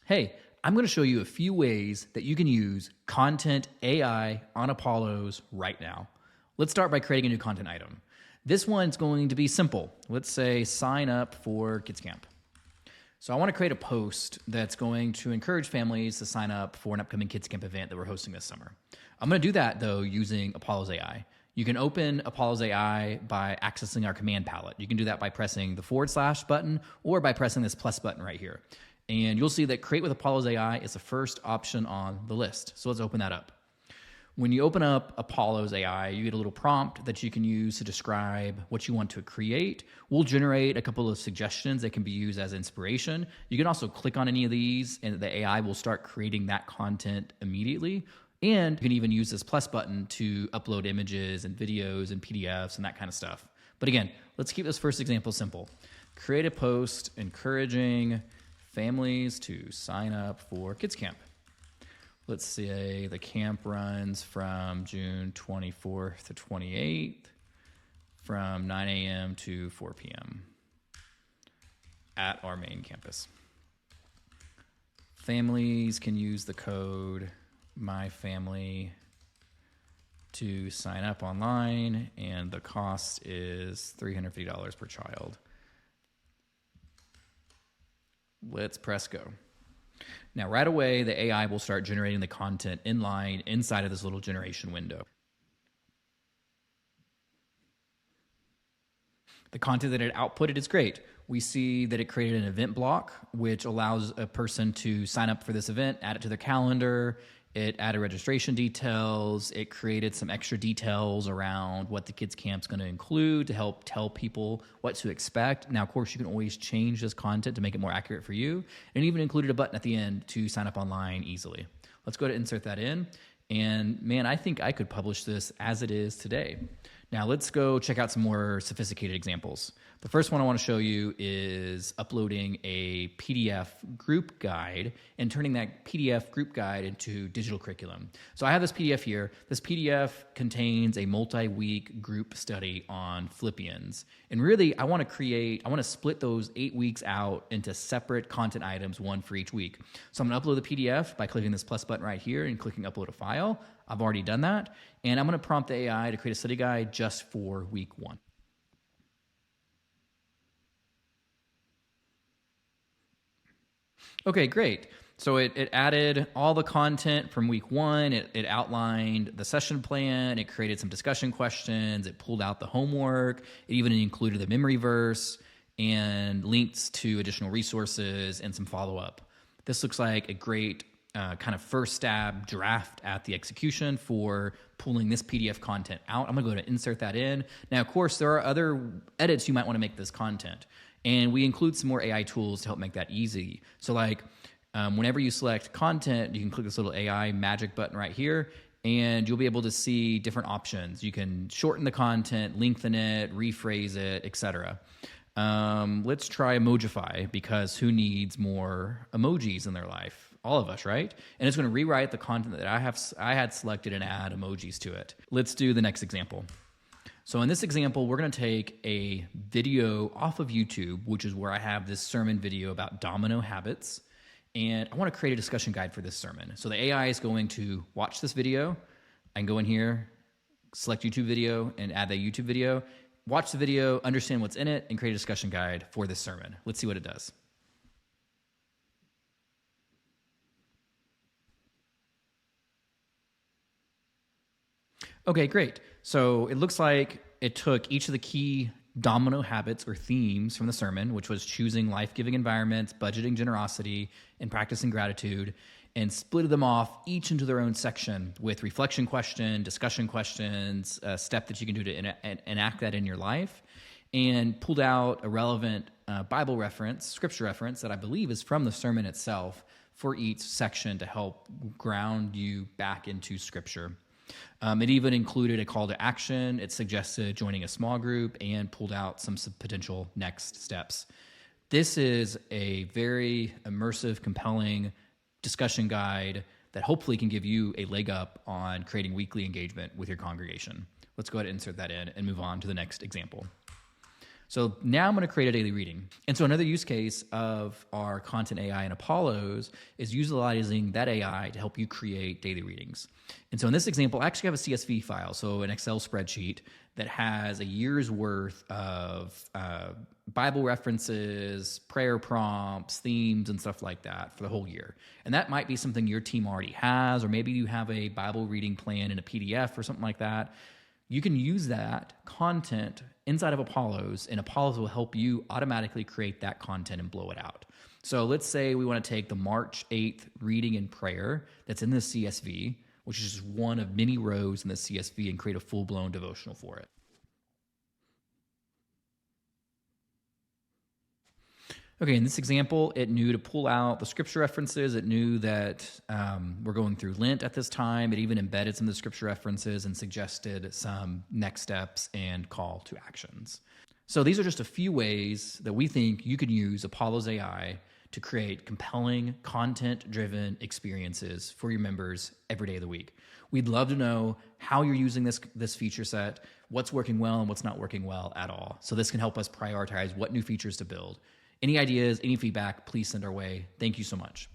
Hey, I'm going to show you a few ways that you can use content AI on Apollos right now. Let's start by creating a new content item. This one's going to be simple. Let's say sign up for Kids Camp. So I want to create a post that's going to encourage families to sign up for an upcoming Kids Camp event that we're hosting this summer. I'm going to do that though using Apollos AI. You can open Apollos AI by accessing our command palette. You can do that by pressing the / button or by pressing this plus button right here. And you'll see that Create with Apollos AI is the first option on the list. So let's open that up. When you open up Apollos AI, you get a little prompt that you can use to describe what you want to create. We'll generate a couple of suggestions that can be used as inspiration. You can also click on any of these and the AI will start creating that content immediately. And you can even use this plus button to upload images and videos and PDFs and that kind of stuff. But again, let's keep this first example simple. Create a post encouraging families to sign up for Kids Camp. Let's say the camp runs from June 24th to 28th from 9 a.m. to 4 p.m. at our main campus. Families can use the code MyFamily to sign up online, and the cost is $350 per child. Let's press go. Now, right away, the AI will start generating the content in line inside of this little generation window. The content that it outputted is great. We see that it created an event block, which allows a person to sign up for this event, add it to their calendar. It added registration details. It created some extra details around what the kids camp's going to include to help tell people what to expect. Now, of course, you can always change this content to make it more accurate for you. And even included a button at the end to sign up online easily. Let's go to insert that in. And man, I think I could publish this as it is today. Now let's go check out some more sophisticated examples. The first one I want to show you is uploading a PDF group guide and turning that PDF group guide into digital curriculum. So I have this PDF here. This PDF contains a multi-week group study on Philippians. And really, I want to split those 8 weeks out into separate content items, one for each week. So I'm going to upload the PDF by clicking this plus button right here and clicking upload a file. I've already done that. And I'm going to prompt the AI to create a study guide just for week 1. Okay, great. So it added all the content from week 1. It outlined the session plan. It created some discussion questions. It pulled out the homework. It even included the memory verse and links to additional resources and some follow-up. This looks like a great kind of first stab draft at the execution for pulling this PDF content out. I'm going to go to insert that in. Now, of course, there are other edits you might want to make this content. And we include some more AI tools to help make that easy. So like whenever you select content, you can click this little AI magic button right here, and you'll be able to see different options. You can shorten the content, lengthen it, rephrase it, etc. Let's try Emojify, because who needs more emojis in their life? All of us, right? And it's going to rewrite the content that I had selected and add emojis to it. Let's do the next example. So in this example, we're going to take a video off of YouTube, which is where I have this sermon video about domino habits. And I want to create a discussion guide for this sermon. So the AI is going to watch this video. I can go in here, select YouTube video, and add that YouTube video. Watch the video, understand what's in it, and create a discussion guide for this sermon. Let's see what it does. Okay, great. So it looks like it took each of the key domino habits or themes from the sermon, which was choosing life-giving environments, budgeting generosity, and practicing gratitude, and split them off each into their own section with reflection question, discussion questions, a step that you can do to enact that in your life, and pulled out a relevant Bible reference, scripture reference that I believe is from the sermon itself for each section to help ground you back into scripture. It even included a call to action. It suggested joining a small group and pulled out some potential next steps. This is a very immersive, compelling discussion guide that hopefully can give you a leg up on creating weekly engagement with your congregation. Let's go ahead and insert that in and move on to the next example. So now I'm going to create a daily reading. And so another use case of our content AI in Apollos is utilizing that AI to help you create daily readings. And so in this example, I actually have a CSV file, so an Excel spreadsheet that has a year's worth of Bible references, prayer prompts, themes, and stuff like that for the whole year. And that might be something your team already has, or maybe you have a Bible reading plan in a PDF or something like that. You can use that content inside of Apollos, and Apollos will help you automatically create that content and blow it out. So let's say we want to take the March 8th reading and prayer that's in the CSV, which is just one of many rows in the CSV, and create a full-blown devotional for it. Okay, in this example, it knew to pull out the scripture references. It knew that we're going through Lent at this time. It even embedded some of the scripture references and suggested some next steps and call to actions. So these are just a few ways that we think you could use Apollos AI to create compelling, content-driven experiences for your members every day of the week. We'd love to know how you're using this feature set, what's working well and what's not working well at all. So this can help us prioritize what new features to build. Any ideas, any feedback, please send our way. Thank you so much.